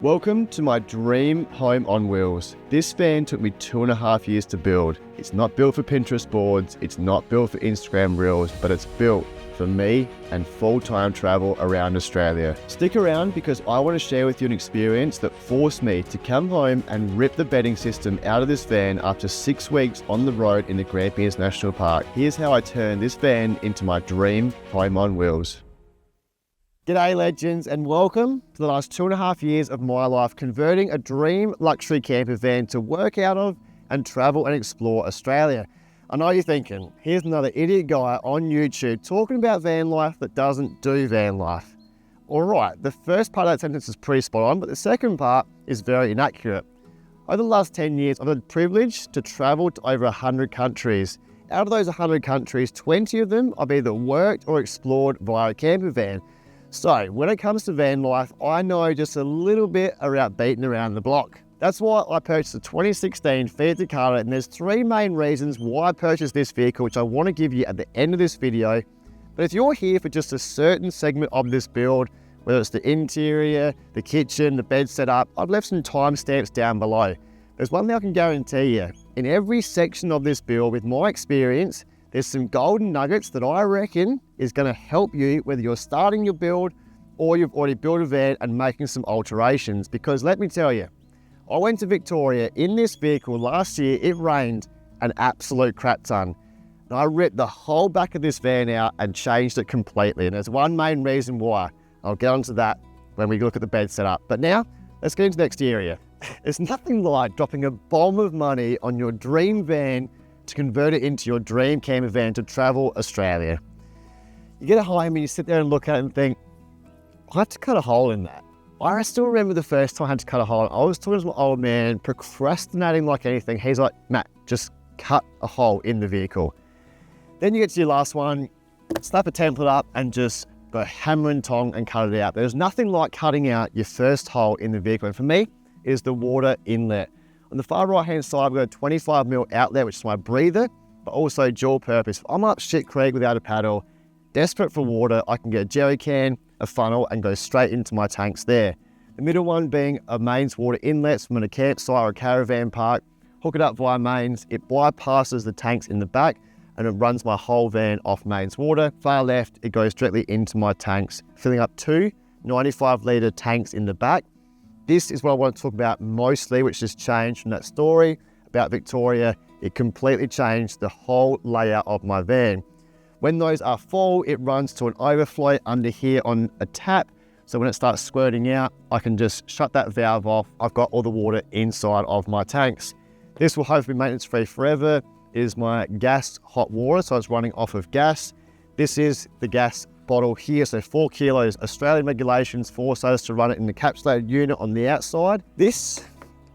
Welcome to my dream home on wheels. This van took me 2.5 years to build. It's not built for Pinterest boards, it's not built for Instagram reels, but it's built for me and full-time travel around Australia. Stick around because I want to share with you an experience that forced me to come home and rip the bedding system out of this van after 6 weeks on the road in the Grampians National Park. Here's how I turned this van into my dream home on wheels. G'day legends and welcome to the last 2.5 years of my life converting a dream luxury camper van to work out of and travel and explore Australia. I know you're thinking, here's another idiot guy on YouTube talking about van life that doesn't do van life. Alright, the first part of that sentence is pretty spot on, but the second part is very inaccurate. Over the last 10 years, I've had the privilege to travel to over 100 countries. Out of those 100 countries, 20 of them I've either worked or explored via a camper van. So when it comes to van life, I know just a little bit about beating around the block. That's why I purchased a 2016 Fiat Ducato, and there's 3 main reasons why I purchased this vehicle, which I want to give you at the end of this video. But if you're here for just a certain segment of this build, whether it's the interior, the kitchen, the bed setup, I've left some timestamps down below. There's one thing I can guarantee you. In every section of this build, with my experience, there's some golden nuggets that I reckon is going to help you whether you're starting your build or you've already built a van and making some alterations. Because let me tell you, I went to Victoria in this vehicle last year. It rained an absolute crap ton. And I ripped the whole back of this van out and changed it completely. And there's one main reason why. I'll get onto that when we look at the bed setup. But now, let's get into the exterior. There's nothing like dropping a bomb of money on your dream van to convert it into your dream camper van to travel Australia. You get a home and you sit there and look at it and think, I had to cut a hole in that. I still remember the first time I had to cut a hole. I was talking to my old man, procrastinating like anything. He's like, Matt, just cut a hole in the vehicle. Then you get to your last one, slap a template up and just go hammer and tong and cut it out. There's nothing like cutting out your first hole in the vehicle. And for me, it is the water inlet. On the far right hand side, we've got a 25mm outlet, which is my breather, but also dual purpose. If I'm up shit creek without a paddle, desperate for water, I can get a jerry can, a funnel, and go straight into my tanks there. The middle one being a mains water inlet, so I'm in a campsite or a caravan park, hook it up via mains, it bypasses the tanks in the back, and it runs my whole van off mains water. Far left, it goes directly into my tanks, filling up 2 95-litre tanks in the back. This is what I want to talk about mostly, which has changed from that story about Victoria. It completely changed the whole layout of my van. When those are full, it runs to an overflow under here on a tap. So when it starts squirting out, I can just shut that valve off. I've got all the water inside of my tanks. This will hopefully be maintenance free forever. It is my gas hot water, so it's running off of gas. This is the gas bottle here, so 4 kilos. Australian regulations force us to run it in the encapsulated unit on the outside. This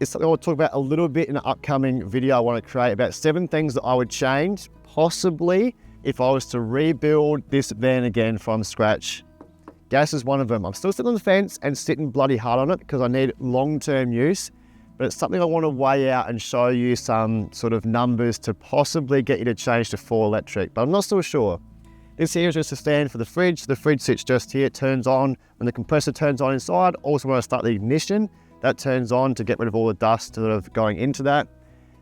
is something I'll talk about a little bit in an upcoming video I want to create, about 7 things that I would change, possibly, if I was to rebuild this van again from scratch. Gas is one of them. I'm still sitting on the fence and sitting bloody hard on it because I need long-term use, but it's something I want to weigh out and show you some sort of numbers to possibly get you to change to full electric, but I'm not so sure. This here is just a stand for the fridge. The fridge sits just here, it turns on when the compressor turns on inside. Also when I start the ignition, that turns on to get rid of all the dust sort of going into that.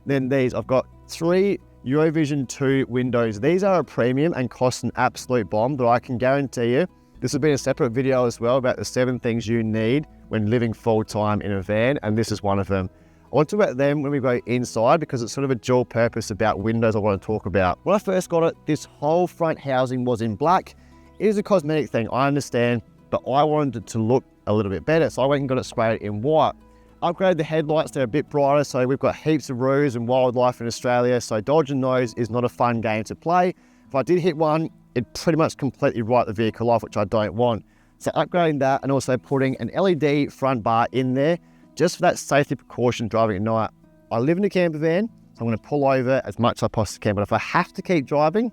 Then these, I've got 3 Eurovision 2 windows. These are a premium and cost an absolute bomb, but I can guarantee you, this will be a separate video as well about the 7 things you need when living full-time in a van, and this is one of them. I want to talk about them when we go inside because it's sort of a dual purpose about windows I want to talk about. When I first got it, this whole front housing was in black. It is a cosmetic thing, I understand, but I wanted it to look a little bit better, so I went and got it sprayed in white. Upgraded the headlights, they're a bit brighter, so we've got heaps of roos and wildlife in Australia, so dodging those is not a fun game to play. If I did hit one, it'd pretty much completely write the vehicle off, which I don't want. So upgrading that and also putting an LED front bar in there, just for that safety precaution driving at night. I live in a camper van, so I'm going to pull over as much as I possibly can, but if I have to keep driving,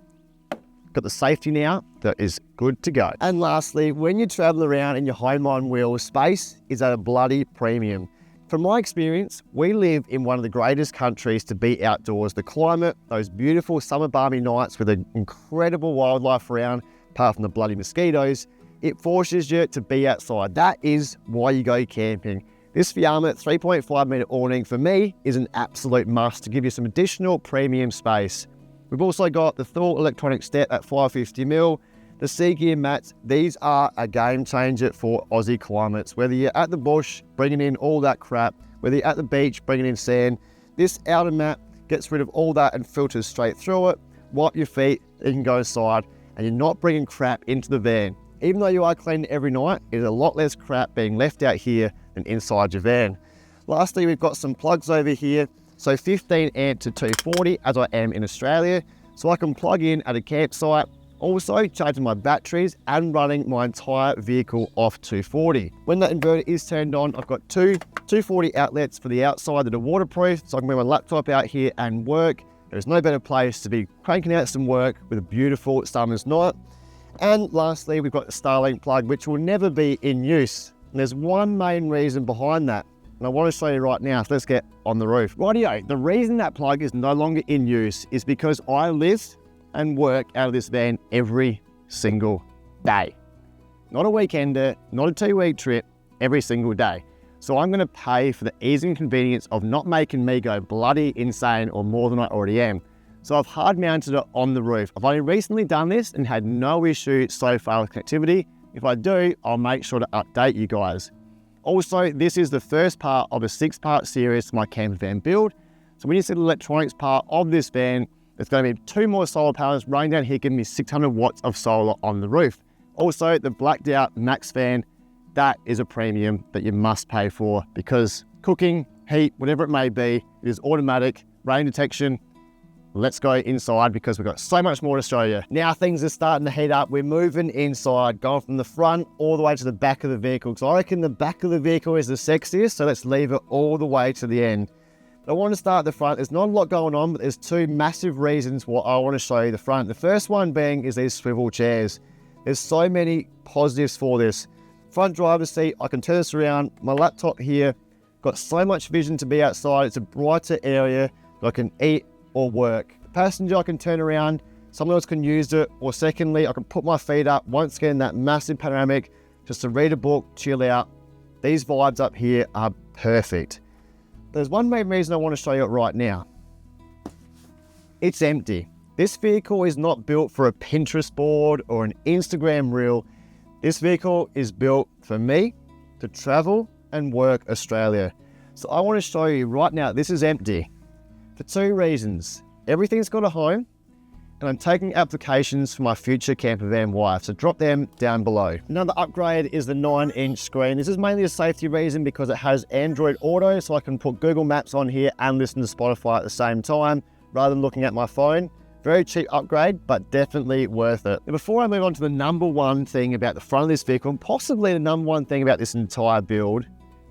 got the safety now that is good to go. And lastly, when you travel around in your home on wheels, space is at a bloody premium. From my experience, we live in one of the greatest countries to be outdoors. The climate, those beautiful summer balmy nights with an incredible wildlife around, apart from the bloody mosquitoes, it forces you to be outside. That is why you go camping. This Fiat 3.5 metre awning for me is an absolute must to give you some additional premium space. We've also got the Thor electronic step at 550mm, the sea gear mats. These are a game changer for Aussie climates. Whether you're at the bush, bringing in all that crap, whether you're at the beach, bringing in sand, this outer mat gets rid of all that and filters straight through it. Wipe your feet, you can go inside, and you're not bringing crap into the van. Even though you are cleaning every night, there's a lot less crap being left out here than inside your van. Lastly, we've got some plugs over here. So 15 amp to 240, as I am in Australia, so I can plug in at a campsite. Also charging my batteries and running my entire vehicle off 240. When that inverter is turned on, I've got two 240 outlets for the outside that are waterproof, so I can bring my laptop out here and work. There's no better place to be cranking out some work with a beautiful summer's night. And lastly, we've got the Starlink plug, which will never be in use. And there's one main reason behind that, and I want to show you right now, so let's get on the roof. Rightio, the reason that plug is no longer in use is because I live and work out of this van every single day. Not a weekender, not a 2-week trip, every single day. So I'm gonna pay for the ease and convenience of not making me go bloody insane or more than I already am. So I've hard mounted it on the roof. I've only recently done this and had no issue so far with connectivity. If I do, I'll make sure to update you guys. Also, this is the first part of a 6-part series to my campervan build. So when you see the electronics part of this van, there's going to be 2 more solar panels running down here, giving me 600 watts of solar on the roof. Also, the blacked out Max fan, that is a premium that you must pay for because cooking, heat, whatever it may be, it is automatic, rain detection. Let's go inside because we've got so much more to show you. Now things are starting to heat up. We're moving inside, going from the front all the way to the back of the vehicle. So I reckon the back of the vehicle is the sexiest, so let's leave it all the way to the end. I want to start at the front. There's not a lot going on, but there's 2 massive reasons why I want to show you the front. The first one being is these swivel chairs. There's so many positives for this. Front driver's seat, I can turn this around. My laptop here, got so much vision to be outside. It's a brighter area that I can eat or work. The passenger, I can turn around. Someone else can use it. Or secondly, I can put my feet up. Once again, that massive panoramic, just to read a book, chill out. These vibes up here are perfect. There's one main reason I want to show you it right now. It's empty. This vehicle is not built for a Pinterest board or an Instagram reel. This vehicle is built for me to travel and work Australia. So I want to show you right now, this is empty for 2 reasons. Everything's got a home, and I'm taking applications for my future campervan wife, so drop them down below. Another upgrade is the 9-inch screen. This is mainly a safety reason because it has Android Auto, so I can put Google Maps on here and listen to Spotify at the same time, rather than looking at my phone. Very cheap upgrade, but definitely worth it. Now, before I move on to the number one thing about the front of this vehicle, and possibly the number one thing about this entire build,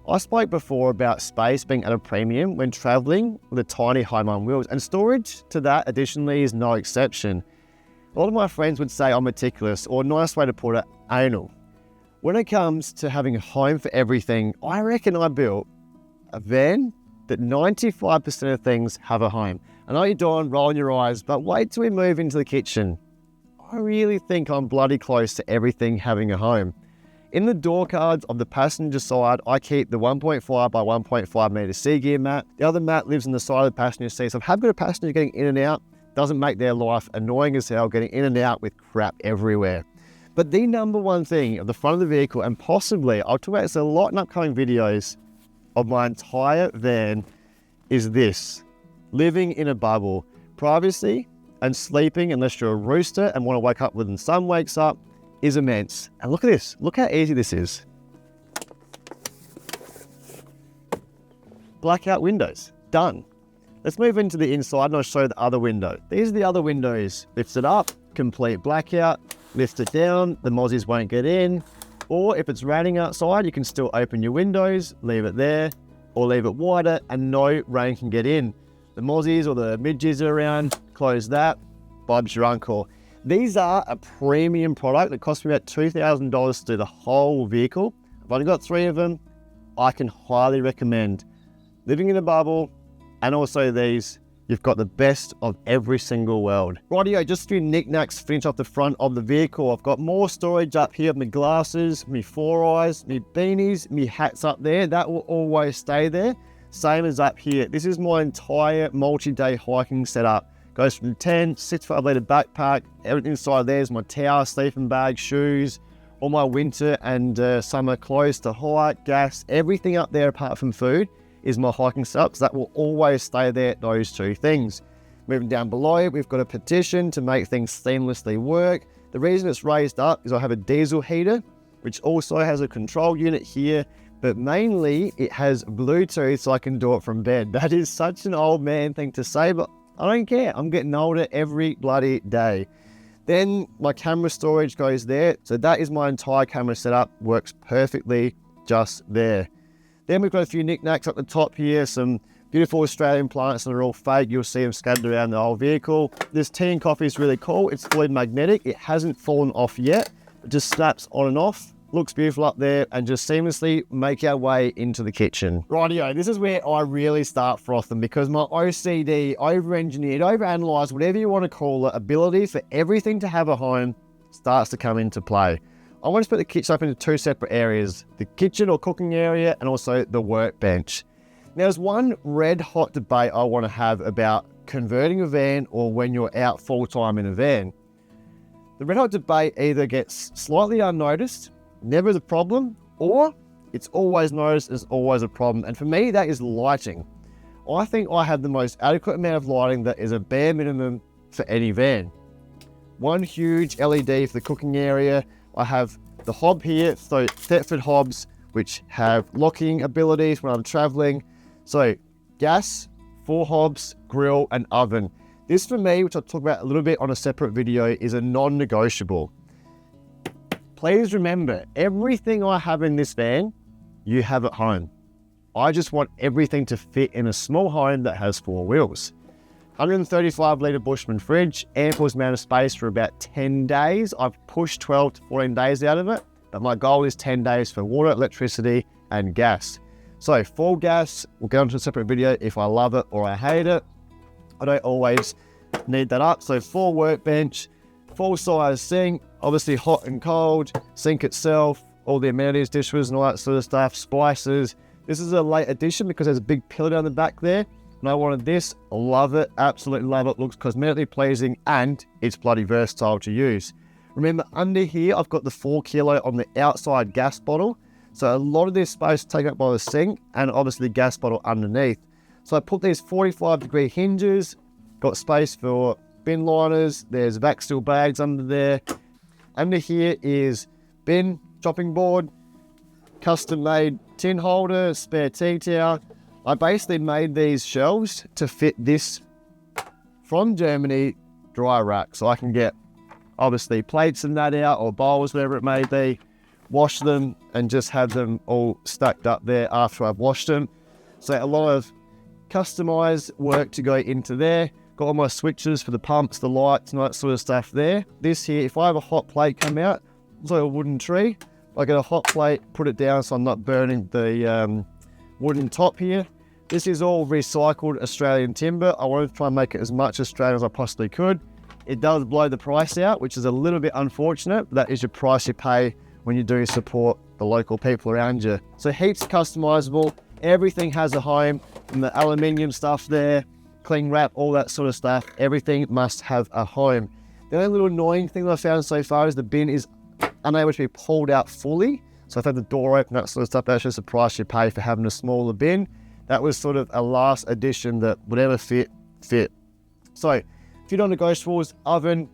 I spoke before about space being at a premium when traveling with a tiny home on wheels, and storage to that additionally is no exception. A lot of my friends would say I'm meticulous, or a nice way to put it, anal. When it comes to having a home for everything, I reckon I built a van that 95% of things have a home. I know you're doing, rolling your eyes, but wait till we move into the kitchen. I really think I'm bloody close to everything having a home. In the door cards of the passenger side, I keep the 1.5 by 1.5 meter sea gear mat. The other mat lives on the side of the passenger seat. So if I've got a passenger getting in and out, doesn't make their life annoying as hell, getting in and out with crap everywhere. But the number one thing of the front of the vehicle, and possibly, I'll talk about this a lot in upcoming videos of my entire van, is this: living in a bubble. Privacy and sleeping, unless you're a rooster and want to wake up when the sun wakes up, is immense. And look at this, look how easy this is. Blackout windows, done. Let's move into the inside and I'll show you the other window. These are the other windows. Lift it up, complete blackout, lift it down, the mozzies won't get in. Or if it's raining outside, you can still open your windows, leave it there, or leave it wider and no rain can get in. The mozzies or the midges are around, close that, Bob's your uncle. These are a premium product that cost me about $2,000 to do the whole vehicle. I've only got 3 of them. I can highly recommend. Living in a bubble and also these you've got the best of every single world. Rightio, just a few knickknacks to finish off the front of the vehicle. I've got more storage up here, my glasses, my 4eyes, my beanies, my hats up there. That will always stay there. Same as up here. This is my entire multi-day hiking setup. Goes from tent, 6.5 litre backpack, everything inside there is my towel, sleeping bag, shoes, all my winter and summer clothes to hike, gas, everything up there apart from food is my hiking setup, so that will always stay there, those two things. Moving down below, we've got a partition to make things seamlessly work. The reason it's raised up is I have a diesel heater, which also has a control unit here, but mainly it has Bluetooth so I can do it from bed. That is such an old man thing to say, but I don't care. I'm getting older every bloody day. Then my camera storage goes there. So that is my entire camera setup, works perfectly just there. Then we've got a few knickknacks up the top here, some beautiful Australian plants that are all fake. You'll see them scattered around the whole vehicle. This tea and coffee is really cool. It's fully magnetic. It hasn't fallen off yet. It just snaps on and off. Looks beautiful up there, and just seamlessly make our way into the kitchen. Rightio, this is where I really start frothing because my OCD, over-engineered, over-analysed, whatever you want to call it, ability for everything to have a home starts to come into play. I want to split the kitchen up into two separate areas, the kitchen or cooking area and also the workbench. Now, there's one red hot debate I want to have about converting a van or when you're out full-time in a van. The red hot debate either gets slightly unnoticed, never is a problem, or it's always noticed as always a problem. And for me, that is lighting. I think I have the most adequate amount of lighting that is a bare minimum for any van. One huge LED for the cooking area. I have the hob here, so Thetford hobs, which have locking abilities when I'm traveling. So gas, 4 hobs, grill and oven. This for me, which I'll talk about a little bit on a separate video, is a non-negotiable. Please remember, everything I have in this van, you have at home. I just want everything to fit in a small home that has 4 wheels. 135 litre Bushman fridge, ample amount of space for about 10 days. I've pushed 12 to 14 days out of it, but my goal is 10 days for water, electricity and gas. So full gas, we'll go into a separate video if I love it or I hate it. I don't always need that up. So full workbench, full size sink, obviously hot and cold, sink itself, all the amenities, dishwashers and all that sort of stuff, spices. This is a late addition because there's a big pillar down the back there. And I wanted this, love it, absolutely love it. Looks cosmetically pleasing and it's bloody versatile to use. Remember under here, I've got the 4 kilo on the outside gas bottle. So a lot of this space is taken up by the sink and obviously the gas bottle underneath. So I put these 45-degree hinges, got space for bin liners, there's vac seal bags under there. Under here is bin, chopping board, custom made tin holder, spare tea towel. I basically made these shelves to fit this from Germany dry rack. So I can get obviously plates and that out or bowls, whatever it may be, wash them and just have them all stacked up there after I've washed them. So a lot of customized work to go into there. Got all my switches for the pumps, the lights and all that sort of stuff there. This here, if I have a hot plate come out, it's like a wooden tree. I get a hot plate, put it down so I'm not burning the wooden top here. This is all recycled Australian timber. I wanted to try and make it as much Australian as I possibly could. It does blow the price out, which is a little bit unfortunate, but that is your price you pay when you do support the local people around you. So heaps customizable. Everything has a home, from the aluminium stuff there, cling wrap, all that sort of stuff. Everything must have a home. The only little annoying thing that I found so far is the bin is unable to be pulled out fully. So if I have the door open, that sort of stuff, that's just the price you pay for having a smaller bin. That was sort of a last addition that whatever fit. So few non-negotiables, oven,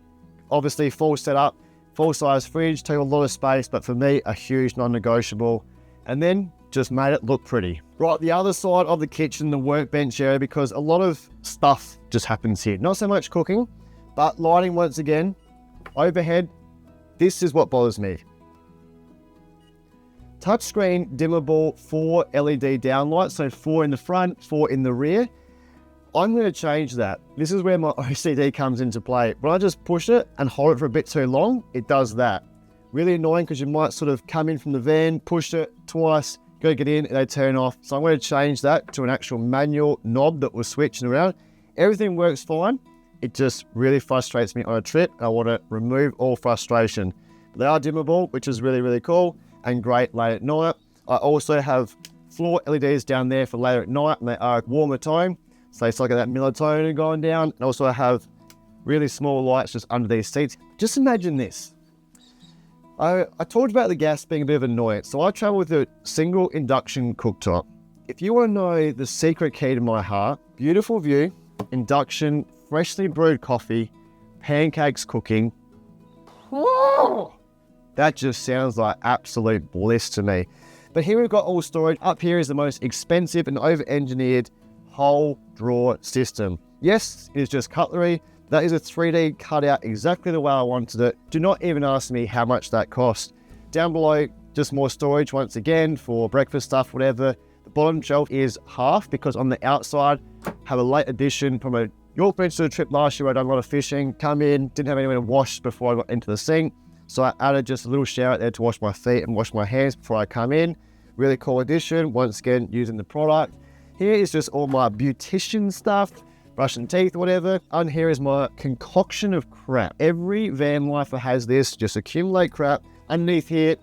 obviously full setup, full size fridge, take a lot of space, but for me, a huge non-negotiable. And then just made it look pretty. Right, the other side of the kitchen, the workbench area, because a lot of stuff just happens here. Not so much cooking, but lighting once again. Overhead, this is what bothers me. Touchscreen dimmable 4 LED downlights, so 4 in the front, 4 in the rear. I'm going to change that. This is where my OCD comes into play. When I just push it and hold it for a bit too long, it does that. Really annoying because you might sort of come in from the van, push it twice, go get in, and they turn off. So I'm going to change that to an actual manual knob that will switch around. Everything works fine. It just really frustrates me on a trip. I want to remove all frustration. They are dimmable, which is really, really cool and great late at night. I also have floor LEDs down there for later at night, and they are warmer tone. So it's like that melatonin going down. And also I have really small lights just under these seats. Just imagine this. I talked about the gas being a bit of an annoyance. So I travel with a single induction cooktop. If you want to know the secret key to my heart, beautiful view, induction, freshly brewed coffee, pancakes cooking. Whoa! That just sounds like absolute bliss to me. But here we've got all storage. Up here is the most expensive and over-engineered whole drawer system. Yes, it is just cutlery. That is a 3D cutout exactly the way I wanted it. Do not even ask me how much that cost. Down below, just more storage once again for breakfast stuff, whatever. The bottom shelf is half because on the outside, have a late addition from a York Peninsula trip last year where I done a lot of fishing. Come in, didn't have anywhere to wash before I got into the sink. So I added just a little shower out there to wash my feet and wash my hands before I come in. Really cool addition, once again, using the product. Here is just all my beautician stuff, brushing teeth, whatever. And here is my concoction of crap. Every van lifer has this, just accumulate crap. Underneath here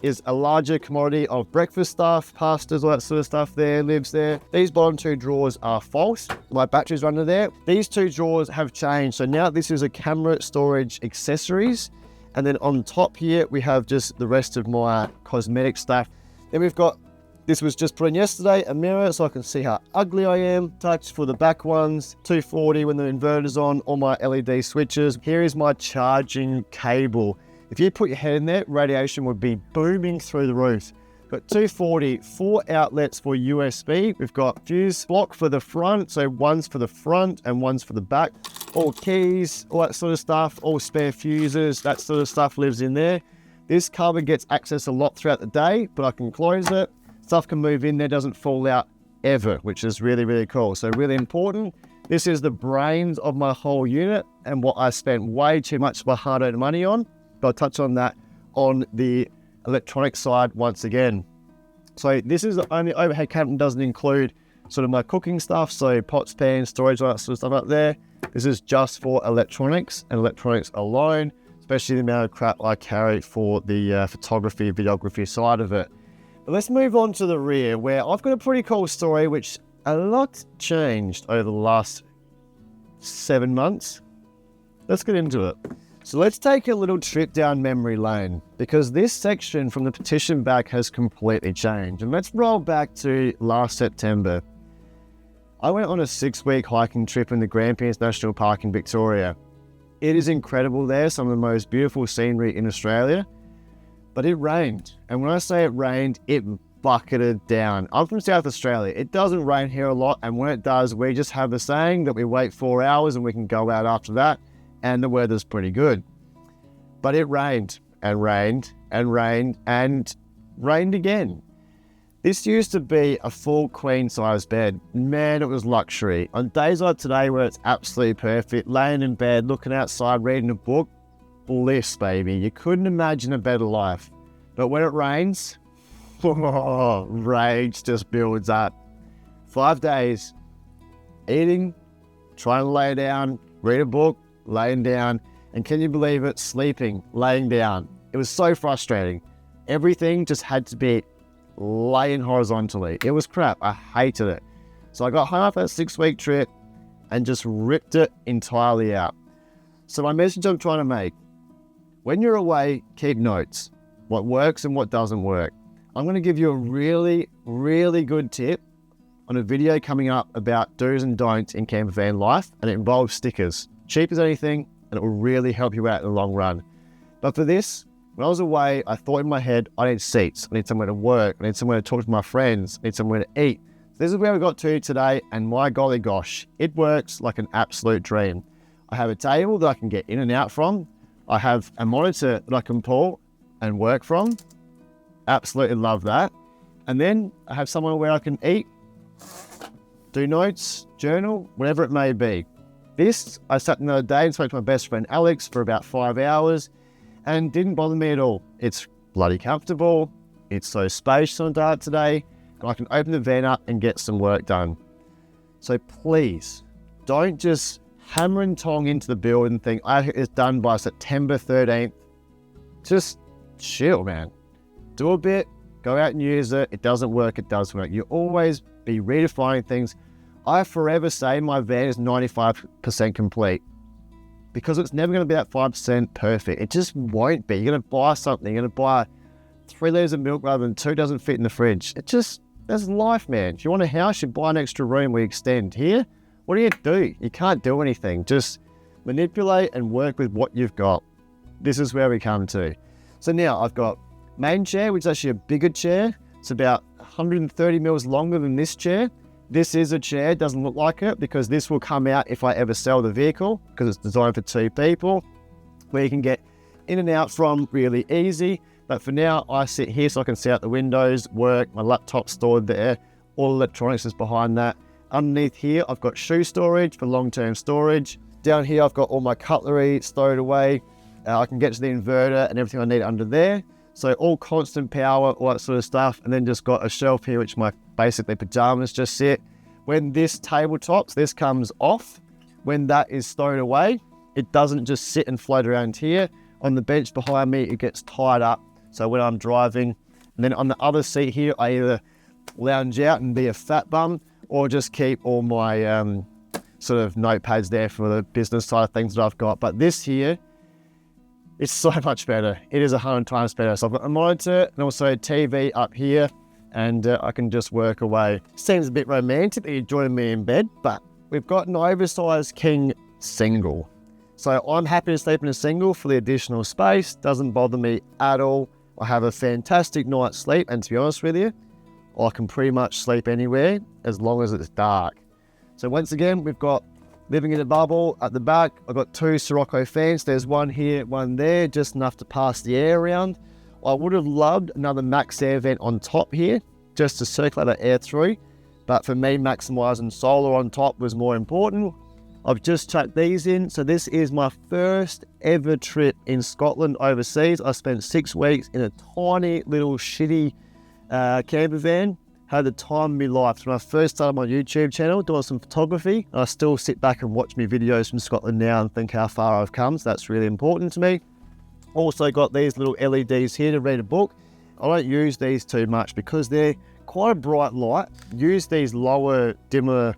is a larger commodity of breakfast stuff, pastas, all that sort of stuff there, lives there. These bottom two drawers are false. My batteries are under there. These two drawers have changed. So now this is a camera storage accessories. And then on top here, we have just the rest of my cosmetic stuff. Then we've got, this was just put in yesterday, a mirror so I can see how ugly I am. Touch for the back ones, 240 when the inverter's on, all my LED switches. Here is my charging cable. If you put your head in there, radiation would be booming through the roof. Got 240, 4 outlets for USB. We've got fuse block for the front, so one's for the front and one's for the back. All keys, all that sort of stuff, all spare fuses, that sort of stuff lives in there. This cupboard gets access a lot throughout the day, but I can close it. Stuff can move in there, doesn't fall out ever, which is really, really cool. So really important. This is the brains of my whole unit and what I spent way too much of my hard-earned money on. But I'll touch on that on the electronic side once again. So this is the only overhead cabinet that doesn't include sort of my cooking stuff. So pots, pans, storage, all that sort of stuff up there. This is just for electronics and electronics alone, especially the amount of crap I carry for the photography, videography side of it. But let's move on to the rear where I've got a pretty cool story, which a lot changed over the last 7 months. Let's get into it. So let's take a little trip down memory lane because this section from the petition back has completely changed. And let's roll back to last September. I went on a 6-week hiking trip in the Grampians National Park in Victoria. It is incredible there, some of the most beautiful scenery in Australia, but it rained. And when I say it rained, it bucketed down. I'm from South Australia. It doesn't rain here a lot. And when it does, we just have the saying that we wait 4 hours and we can go out after that. And the weather's pretty good. But it rained and rained and rained and rained again. This used to be a full queen size bed. Man, it was luxury. On days like today where it's absolutely perfect, laying in bed, looking outside, reading a book, bliss, baby. You couldn't imagine a better life. But when it rains, rage just builds up. 5 days, eating, trying to lay down, read a book, laying down, and can you believe it, sleeping, laying down. It was so frustrating. Everything just had to be laying horizontally. It was crap. I hated it. So I got home after that 6-week trip and just ripped it entirely out. So my message I'm trying to make, when you're away, keep notes. What works and what doesn't work. I'm going to give you a really, really good tip on a video coming up about do's and don'ts in campervan life, and it involves stickers. Cheap as anything, and it will really help you out in the long run. But for this, when I was away, I thought in my head, I need seats, I need somewhere to work, I need somewhere to talk to my friends, I need somewhere to eat. So this is where we got to today, and my golly gosh, it works like an absolute dream. I have a table that I can get in and out from. I have a monitor that I can pull and work from. Absolutely love that. And then I have somewhere where I can eat, do notes, journal, whatever it may be. This, I sat the other day and spoke to my best friend Alex for about 5 hours and didn't bother me at all. It's bloody comfortable. It's so spacious on dark today. And I can open the van up and get some work done. So please, Don't just hammer and tong into the build and think, I think it's done by September 13th. Just chill, man. Do a bit, go out and use it. It doesn't work, it does work. You always be redefining things. I forever say my van is 95% complete because it's never going to be that 5% perfect. It just won't be. You're going to buy something, you're going to buy 3 liters of milk rather than 2 doesn't fit in the fridge. That's life, man. If you want a house, you buy an extra room, we extend. Here, what do? You can't do anything. Just manipulate and work with what you've got. This is where we come to. So now I've got main chair, which is actually a bigger chair. It's about 130 mils longer than this chair. This is a chair, doesn't look like it because this will come out if I ever sell the vehicle because it's designed for 2 people where you can get in and out from really easy. But for now, I sit here so I can see out the windows, work, my laptop stored there, all electronics is behind that. Underneath here, I've got shoe storage for long-term storage. Down here, I've got all my cutlery stowed away. I can get to the inverter and everything I need under there. So all constant power, all that sort of stuff. And then just got a shelf here, which my basically pajamas just sit. When this tabletops, this comes off. When that is stowed away, it doesn't just sit and float around here. On the bench behind me, it gets tied up. So when I'm driving, and then on the other seat here, I either lounge out and be a fat bum or just keep all my sort of notepads there for the business side of things that I've got. But this here, it's so much better. It is 100 times better. So I've got a monitor and also a TV up here and I can just work away. Seems a bit romantic that you're joining me in bed, but we've got an oversized king single. So I'm happy to sleep in a single for the additional space. Doesn't bother me at all. I have a fantastic night's sleep, and to be honest with you, I can pretty much sleep anywhere as long as it's dark. So once again, we've got living in a bubble at the back. I've got 2 Sirocco fans. There's one here, one there, just enough to pass the air around. I would have loved another max air vent on top here, just to circulate the air through. But for me, maximising solar on top was more important. I've just chucked these in. So this is my first ever trip in Scotland overseas. I spent 6 weeks in a tiny little shitty camper van. Had the time of my life. So when I first started my YouTube channel doing some photography, I still sit back and watch my videos from Scotland now and think how far I've come. So that's really important to me. Also got these little LEDs here to read a book. I don't use these too much because they're quite a bright light. Use these lower, dimmer,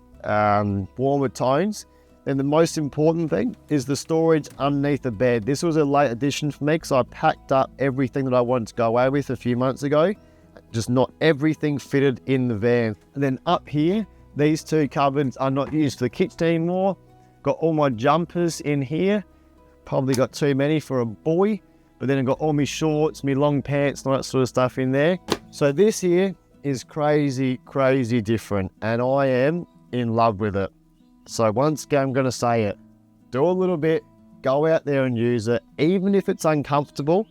warmer tones. And the most important thing is the storage underneath the bed. This was a late addition for me because I packed up everything that I wanted to go away with a few months ago. Just not everything fitted in the van. And then up here, these 2 cupboards are not used for the kitchen anymore. Got all my jumpers in here. Probably got too many for a boy. But then I've got all my shorts, my long pants, and all that sort of stuff in there. So this here is crazy, crazy different. And I am in love with it. So once again, I'm going to say it. Do a little bit, go out there and use it, even if it's uncomfortable,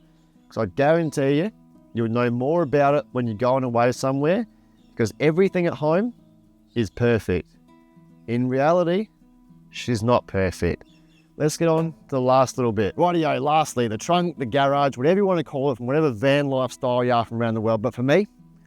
because I guarantee you, you'll know more about it when you're going away somewhere, because everything at home is perfect. In reality, she's not perfect. Let's get on to the last little bit. Rightio, lastly, the trunk, the garage, whatever you want to call it, from whatever van lifestyle you are from around the world. But for me,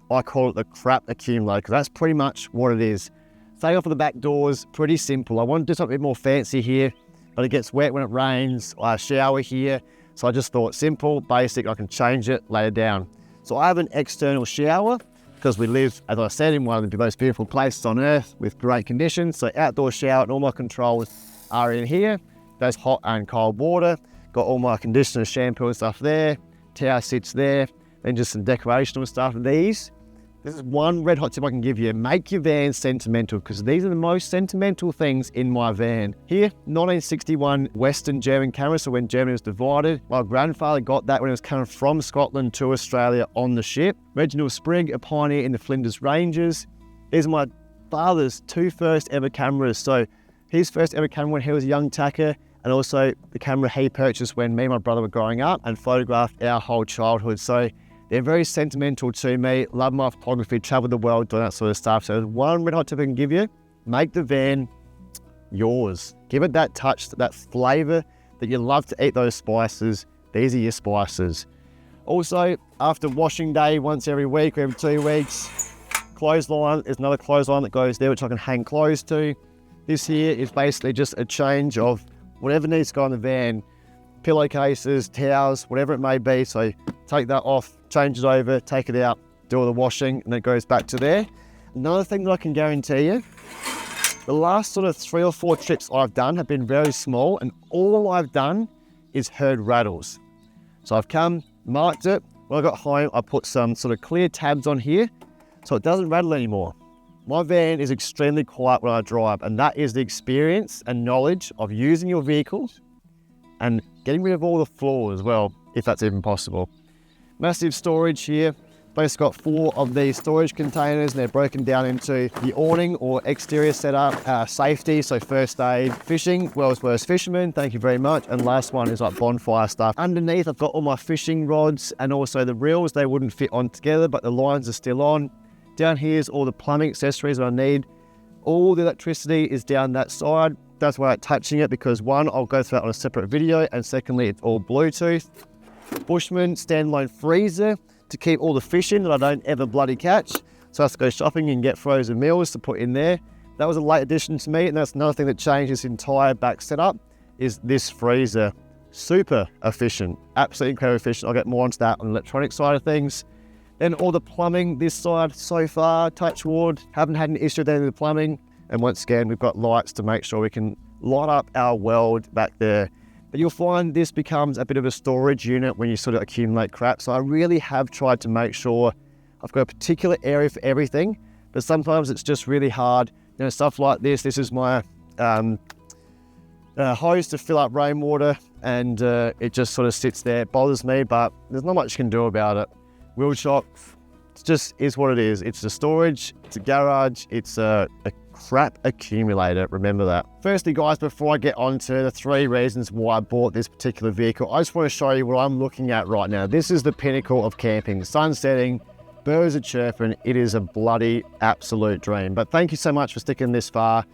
I call it the crap accumulator, because that's pretty much what it is. Take off of the back doors, pretty simple. I want to do something a bit more fancy here, but it gets wet when it rains. I shower here. So I just thought simple, basic, I can change it later down. So I have an external shower because we live, as I said, in one of the most beautiful places on earth with great conditions. So outdoor shower and all my controls are in here. There's hot and cold water. Got all my conditioner, shampoo and stuff there. Towel sits there. Then just some decorational stuff. This is one red hot tip I can give you. Make your van sentimental, because these are the most sentimental things in my van. Here, 1961 Western German camera, so when Germany was divided. My grandfather got that when he was coming from Scotland to Australia on the ship. Reginald Sprigg, a pioneer in the Flinders Ranges. These are my father's 2 first ever cameras. So his first ever camera when he was a young tacker, and also the camera he purchased when me and my brother were growing up and photographed our whole childhood. So they're very sentimental to me. Love my photography, travel the world, doing that sort of stuff. So there's one red hot tip I can give you. Make the van yours. Give it that touch, that flavor that you love to eat those spices. These are your spices. Also, after washing day, once every week or every 2 weeks, clothesline, there's another clothesline that goes there, which I can hang clothes to. This here is basically just a change of whatever needs to go in the van, pillowcases, towels, whatever it may be. So take that off, change it over, take it out, do all the washing, and it goes back to there. Another thing that I can guarantee you, the last sort of 3 or 4 trips I've done have been very small, and all I've done is heard rattles. So I've come, marked it. When I got home, I put some sort of clear tabs on here so it doesn't rattle anymore. My van is extremely quiet when I drive, and that is the experience and knowledge of using your vehicle and getting rid of all the flaws as well, if that's even possible. Massive storage here. Basically got 4 of these storage containers, and they're broken down into the awning or exterior setup, safety, so first aid, fishing, world's worst fisherman, thank you very much. And last one is like bonfire stuff. Underneath, I've got all my fishing rods and also the reels. They wouldn't fit on together, but the lines are still on. Down here is all the plumbing accessories that I need. All the electricity is down that side. That's why I'm touching it, because one, I'll go through that on a separate video, and secondly, it's all Bluetooth. Bushman standalone freezer to keep all the fish in that I don't ever bloody catch. So I have to go shopping and get frozen meals to put in there. That was a late addition to me, and that's another thing that changed this entire back setup, is this freezer. Super efficient, absolutely incredibly efficient. I'll get more onto that on the electronic side of things. Then all the plumbing this side so far, touch wood, haven't had an issue with any of the plumbing. And once again, we've got lights to make sure we can light up our world back there. But you'll find this becomes a bit of a storage unit when you sort of accumulate crap. So I really have tried to make sure I've got a particular area for everything, but sometimes it's just really hard. You know, stuff like this. This is my hose to fill up rainwater, and it just sort of sits there. It bothers me, but there's not much you can do about it. Wheel shock, it just is what it is. It's a storage, it's a garage, it's a crap accumulator, remember that. Firstly guys, before I get on to the 3 reasons why I bought this particular vehicle, I just want to show you what I'm looking at right now. This is the pinnacle of camping. Sun setting, birds are chirping, it is a bloody absolute dream. But thank you so much for sticking this far.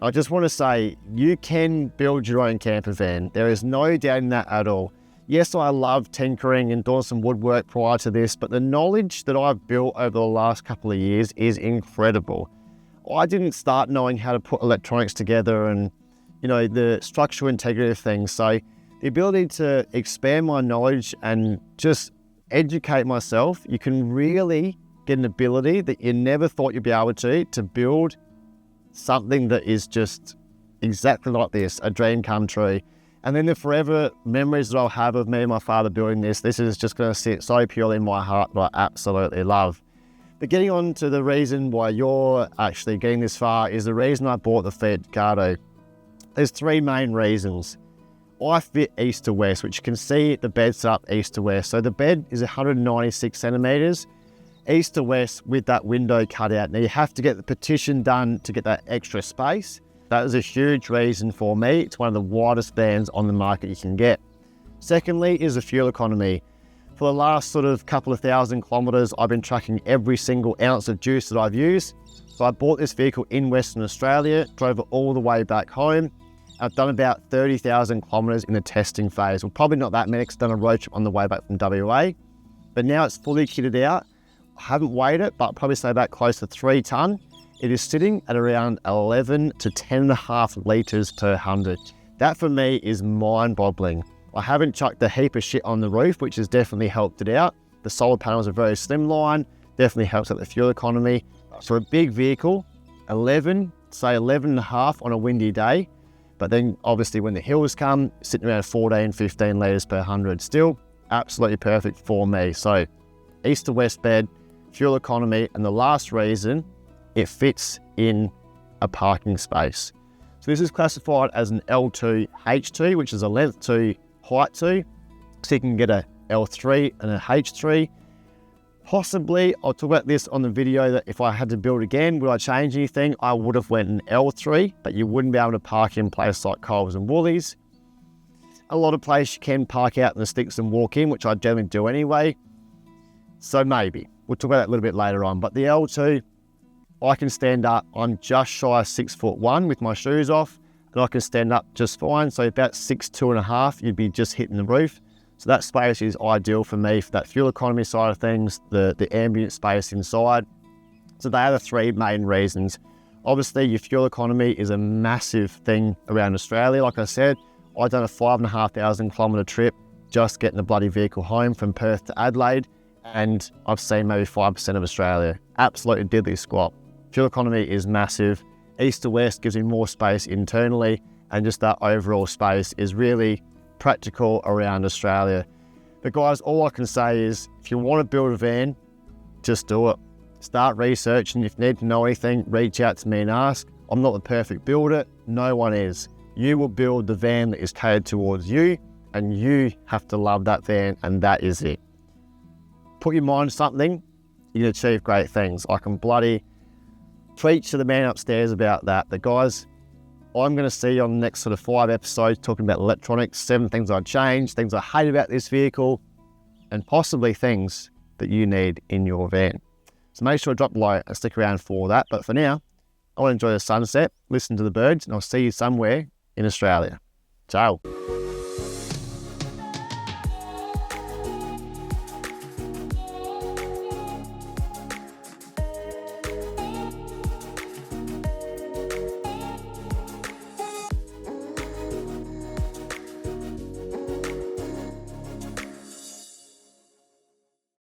I just want to say, you can build your own camper van. There is no doubt in that at all. Yes, I love tinkering and doing some woodwork prior to this, but the knowledge that I've built over the last couple of years is incredible. I didn't start knowing how to put electronics together and, you know, the structural integrity of things. So the ability to expand my knowledge and just educate myself, you can really get an ability that you never thought you'd be able to build something that is just exactly like this, a dream come true. And then the forever memories that I'll have of me and my father building this is just going to sit so purely in my heart that I absolutely love. But getting on to the reason why you're actually getting this far is the reason I bought the Fiat Ducato. There's 3 main reasons. I fit east to west, which you can see the bed's set up east to west. So the bed is 196 centimeters, east to west with that window cut out. Now you have to get the partition done to get that extra space. That is a huge reason for me. It's one of the widest vans on the market you can get. Secondly is the fuel economy. For the last sort of couple of 1,000 kilometers, I've been tracking every single ounce of juice that I've used. So I bought this vehicle in Western Australia, drove it all the way back home. I've done about 30,000 kilometers in the testing phase. Well, probably not that many because I've done a road trip on the way back from WA. But now it's fully kitted out. I haven't weighed it, but I'd probably say about close to 3 tonne. It is sitting at around 11 to 10.5 litres per 100. That for me is mind-boggling. I haven't chucked a heap of shit on the roof, which has definitely helped it out. The solar panels are very slimline, definitely helps out the fuel economy. For a big vehicle, 11, say 11.5 on a windy day, but then obviously when the hills come, sitting around 14, 15 litres per 100. Still absolutely perfect for me. So east to west bed, fuel economy, and the last reason, it fits in a parking space. So this is classified as an L2 H2, which is a length 2, height 2. So you can get a L3 and a H3. Possibly, I'll talk about this on the video, that if I had to build again, would I change anything? I would have went an L3, but you wouldn't be able to park in places like Coles and Woolies. A lot of places you can park out in the sticks and walk in, which I generally do anyway. So maybe. We'll talk about that a little bit later on. But the L2, I can stand up. I'm just shy of 6'1" with my shoes off, and I can stand up just fine. So about 6'2.5", you'd be just hitting the roof. So that space is ideal for me for that fuel economy side of things, the ambient space inside. So they are the 3 main reasons Obviously, your fuel economy is a massive thing around Australia. Like I said, I've done a 5,500 kilometre trip just getting the bloody vehicle home from Perth to Adelaide, and I've seen maybe 5% of Australia. Absolutely diddly squat. Fuel economy is massive. East to west gives you more space internally, and just that overall space is really practical around Australia. But guys, all I can say is if you want to build a van, just do it. Start researching. If you need to know anything, reach out to me and ask. I'm not the perfect builder. No one is. You will build the van that is catered towards you, and you have to love that van, and that is it. Put your mind to something, you can achieve great things. I can bloody preach to the man upstairs about that. But guys, I'm going to see you on the next sort of 5 episodes talking about electronics, 7 things I'd change, things I hate about this vehicle, and possibly things that you need in your van. So make sure to drop below and stick around for that. But for now, I want to enjoy the sunset, listen to the birds, and I'll see you somewhere in Australia. Ciao.